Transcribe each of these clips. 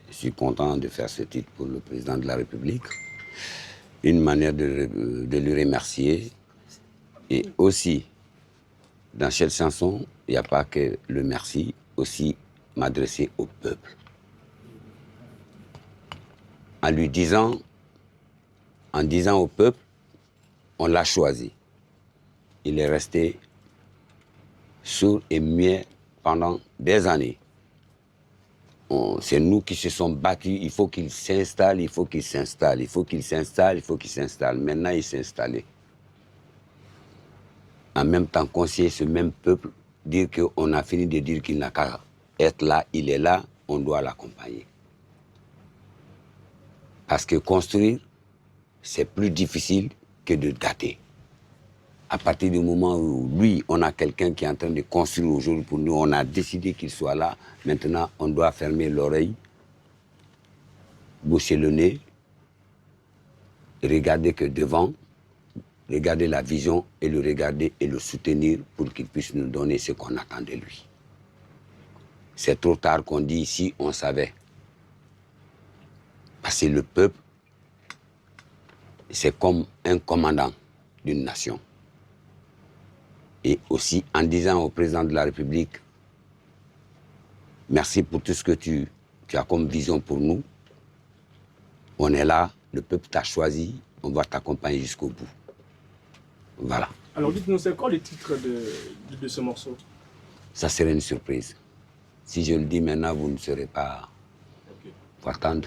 Je suis content de faire ce titre pour le président de la République. Une manière de lui remercier. Et aussi, dans cette chanson, il n'y a pas que le merci, aussi m'adresser au peuple. En disant au peuple, on l'a choisi. Il est resté sourd et muet pendant des années. C'est nous qui se sommes battus, il faut qu'il s'installe, il faut qu'il s'installe, il faut qu'il s'installe, il faut qu'il s'installe. Maintenant, il s'est installé. En même temps, conseiller ce même peuple, dire qu'on a fini de dire qu'il n'a qu'à être là, il est là, on doit l'accompagner. Parce que construire, c'est plus difficile que de gâter. À partir du moment où, lui, on a quelqu'un qui est en train de construire aujourd'hui pour nous, on a décidé qu'il soit là, maintenant, on doit fermer l'oreille, boucher le nez, regarder que devant, regarder la vision et le regarder et le soutenir pour qu'il puisse nous donner ce qu'on attend de lui. C'est trop tard qu'on dit ici, on savait. Parce que le peuple, c'est comme un commandant d'une nation. Et aussi en disant au président de la République, merci pour tout ce que tu as comme vision pour nous. On est là, le peuple t'a choisi, on va t'accompagner jusqu'au bout. Voilà. Alors dites-nous, c'est quoi le titre de ce morceau? Ça serait une surprise. Si je le dis maintenant, vous ne serez pas attendre.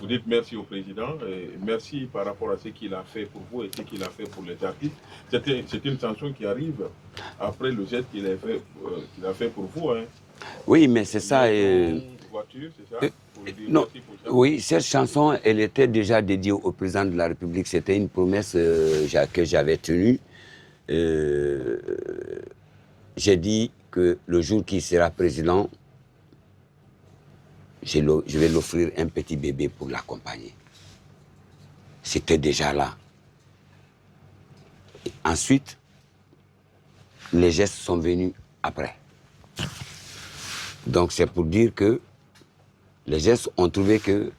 Vous dites merci au président, et merci par rapport à ce qu'il a fait pour vous et ce qu'il a fait pour les artistes. C'est une chanson qui arrive après le geste qu'il a fait pour vous. Hein. Oui, mais c'est ça. Voiture, c'est ça non, oui, cette chanson, elle était déjà dédiée au président de la République. C'était une promesse que j'avais tenue. J'ai dit que le jour qu'il sera président, je vais l'offrir un petit bébé pour l'accompagner. C'était déjà là. Et ensuite, les gestes sont venus après. Donc c'est pour dire que les gestes ont trouvé que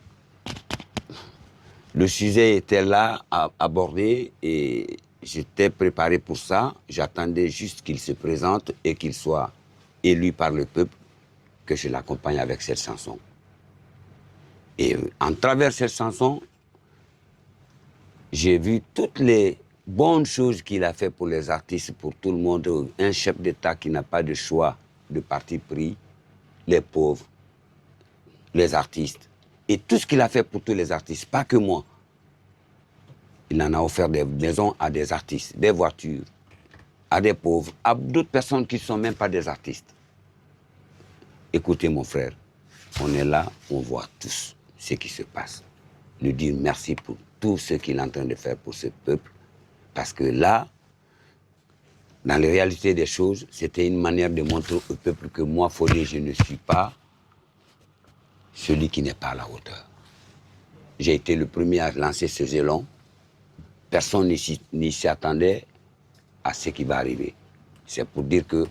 le sujet était là à aborder et j'étais préparé pour ça. J'attendais juste qu'il se présente et qu'il soit élu par le peuple, que je l'accompagne avec cette chanson. Et en travers cette chanson, j'ai vu toutes les bonnes choses qu'il a fait pour les artistes, pour tout le monde. Un chef d'État qui n'a pas de choix de parti pris, les pauvres, les artistes. Et tout ce qu'il a fait pour tous les artistes, pas que moi. Il en a offert des maisons à des artistes, des voitures, à des pauvres, à d'autres personnes qui ne sont même pas des artistes. Écoutez mon frère, on est là, on voit tous ce qui se passe. Lui dire merci pour tout ce qu'il est en train de faire pour ce peuple. Parce que là, Dans la réalité des choses, c'était une manière de montrer au peuple que moi, Fodé, je ne suis pas celui qui n'est pas à la hauteur. J'ai été le premier à lancer ce élan. Personne n'y s'y attendait à ce qui va arriver. C'est pour dire que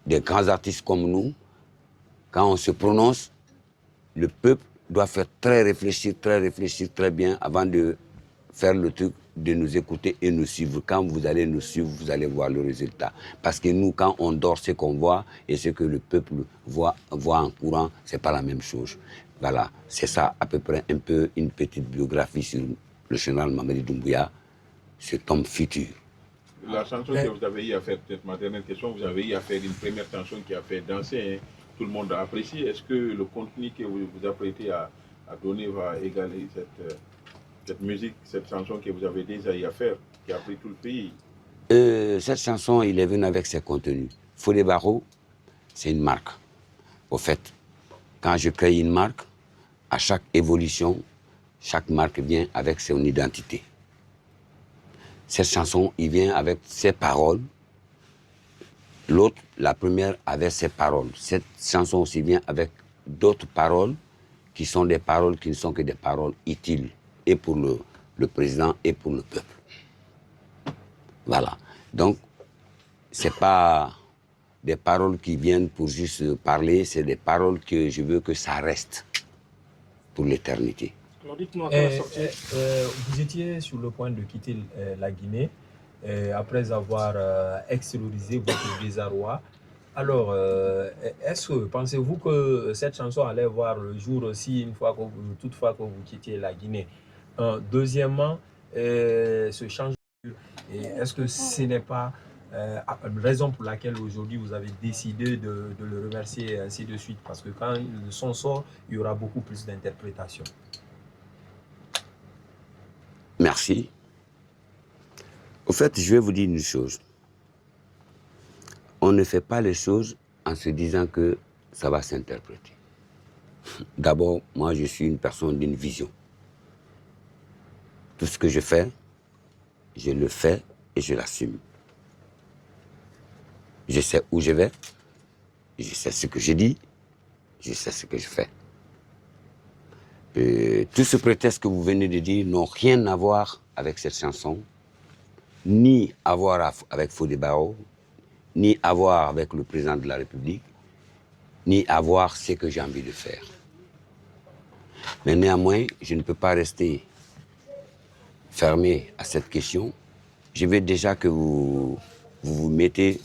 des grands artistes comme nous, quand on se prononce, le peuple doit faire très réfléchir très bien avant de faire le truc, de nous écouter et nous suivre. Quand vous allez nous suivre, vous allez voir le résultat. Parce que nous, quand on dort, ce qu'on voit et ce que le peuple voit en courant, c'est pas la même chose. Voilà, c'est ça à peu près un peu une petite biographie sur le général Mamadi Doumbouya, cet homme futur. La chanson que vous avez eu à faire, peut-être ma dernière question, vous avez eu à faire une première chanson qui a fait danser, hein. Tout le monde a apprécié. Est-ce que le contenu que vous vous apprêtez à donner va égaler cette musique, cette chanson que vous avez déjà eu à faire, qui a pris tout le pays? Cette chanson, il est venu avec ses contenus. Fodé Barro, c'est une marque. Au fait, quand je crée une marque, à chaque évolution, chaque marque vient avec son identité. Cette chanson, il vient avec ses paroles. L'autre, la première, avait ses paroles. Cette chanson aussi vient avec d'autres paroles qui sont des paroles qui ne sont que des paroles utiles, et pour le président et pour le peuple. Voilà. Donc, ce n'est pas des paroles qui viennent pour juste parler, c'est des paroles que je veux que ça reste pour l'éternité. Alors dites-nous à quand la sortie. Vous étiez sur le point de quitter la Guinée après avoir extériorisé votre désarroi. Alors, pensez-vous que cette chanson allait voir le jour aussi toutefois que vous quittiez la Guinée? Deuxièmement, ce changement, est-ce que ce n'est pas la raison pour laquelle aujourd'hui vous avez décidé de le remercier ainsi de suite? Parce que quand le son sort, il y aura beaucoup plus d'interprétations. Merci. Au fait, je vais vous dire une chose. On ne fait pas les choses en se disant que ça va s'interpréter. D'abord, moi, je suis une personne d'une vision. Tout ce que je fais, je le fais et je l'assume. Je sais où je vais, je sais ce que je dis, je sais ce que je fais. Tout ce prétexte que vous venez de dire n'ont rien à voir avec cette chanson, ni à voir avec Fodé Barro, ni à voir avec le président de la République, ni à voir ce que j'ai envie de faire. Mais néanmoins, je ne peux pas rester fermé à cette question. Je veux déjà que vous mettez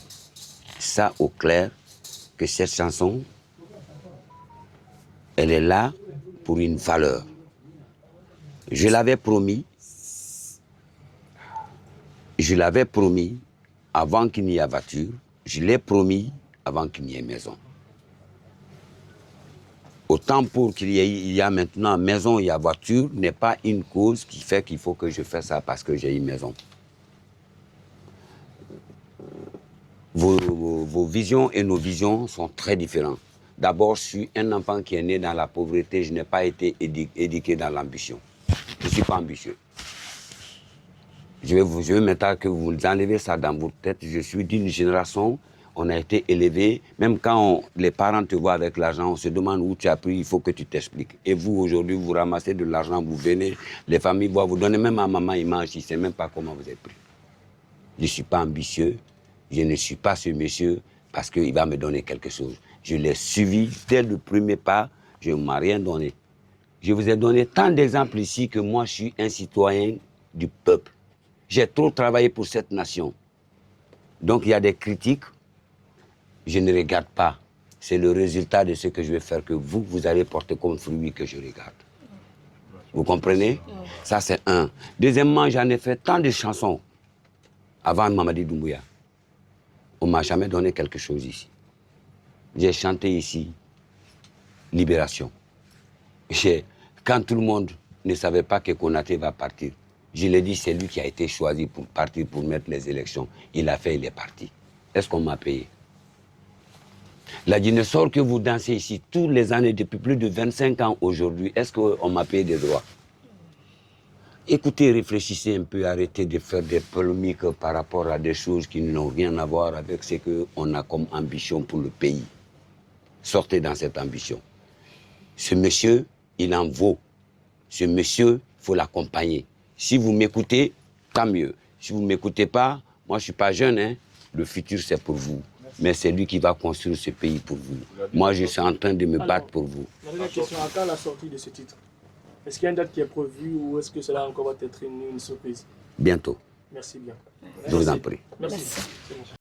ça au clair, que cette chanson, elle est là pour une valeur. Je l'avais promis avant qu'il n'y ait voiture, je l'ai promis avant qu'il n'y ait maison. Autant pour qu'il y a maintenant maison, il y a voiture, n'est pas une cause qui fait qu'il faut que je fasse ça parce que j'ai une maison. Vos visions et nos visions sont très différentes. D'abord, je suis un enfant qui est né dans la pauvreté, je n'ai pas été éduqué dans l'ambition. Je ne suis pas ambitieux. Je veux maintenant que vous enlevez ça dans votre tête. Je suis d'une génération, on a été élevé, même quand les parents te voient avec l'argent, on se demande où tu as pris, il faut que tu t'expliques. Et vous, aujourd'hui, vous ramassez de l'argent, vous venez, les familles voient, vous donnez même à maman, il mange, il ne sait même pas comment vous avez pris. Je ne suis pas ambitieux, je ne suis pas ce monsieur parce qu'il va me donner quelque chose. Je l'ai suivi dès le premier pas, je ne m'ai rien donné. Je vous ai donné tant d'exemples ici que moi, je suis un citoyen du peuple. J'ai trop travaillé pour cette nation. Donc, il y a des critiques, je ne regarde pas. C'est le résultat de ce que je vais faire que vous allez porter comme fruit que je regarde. Vous comprenez? Ça, c'est un. Deuxièmement, j'en ai fait tant de chansons avant Mamadi Doumbouya. On ne m'a jamais donné quelque chose ici. J'ai chanté ici Libération. Quand tout le monde ne savait pas que Konaté va partir, je l'ai dit, c'est lui qui a été choisi pour partir, pour mettre les élections. Il a fait, il est parti. Est-ce qu'on m'a payé? La dinosaure que vous dansez ici, toutes les années, depuis plus de 25 ans aujourd'hui, est-ce qu'on m'a payé des droits? Écoutez, réfléchissez un peu, arrêtez de faire des polémiques par rapport à des choses qui n'ont rien à voir avec ce qu'on a comme ambition pour le pays. Sortez dans cette ambition. Ce monsieur, il en vaut. Ce monsieur, il faut l'accompagner. Si vous m'écoutez, tant mieux. Si vous ne m'écoutez pas, moi je ne suis pas jeune, hein. Le futur c'est pour vous. Mais c'est lui qui va construire ce pays pour vous. Moi je suis en train de me battre pour vous. La dernière question, à quand la sortie de ce titre? Est-ce qu'il y a une date qui est prévue ou est-ce que cela encore va être une surprise? Bientôt. Merci bien. Je vous en prie. Merci.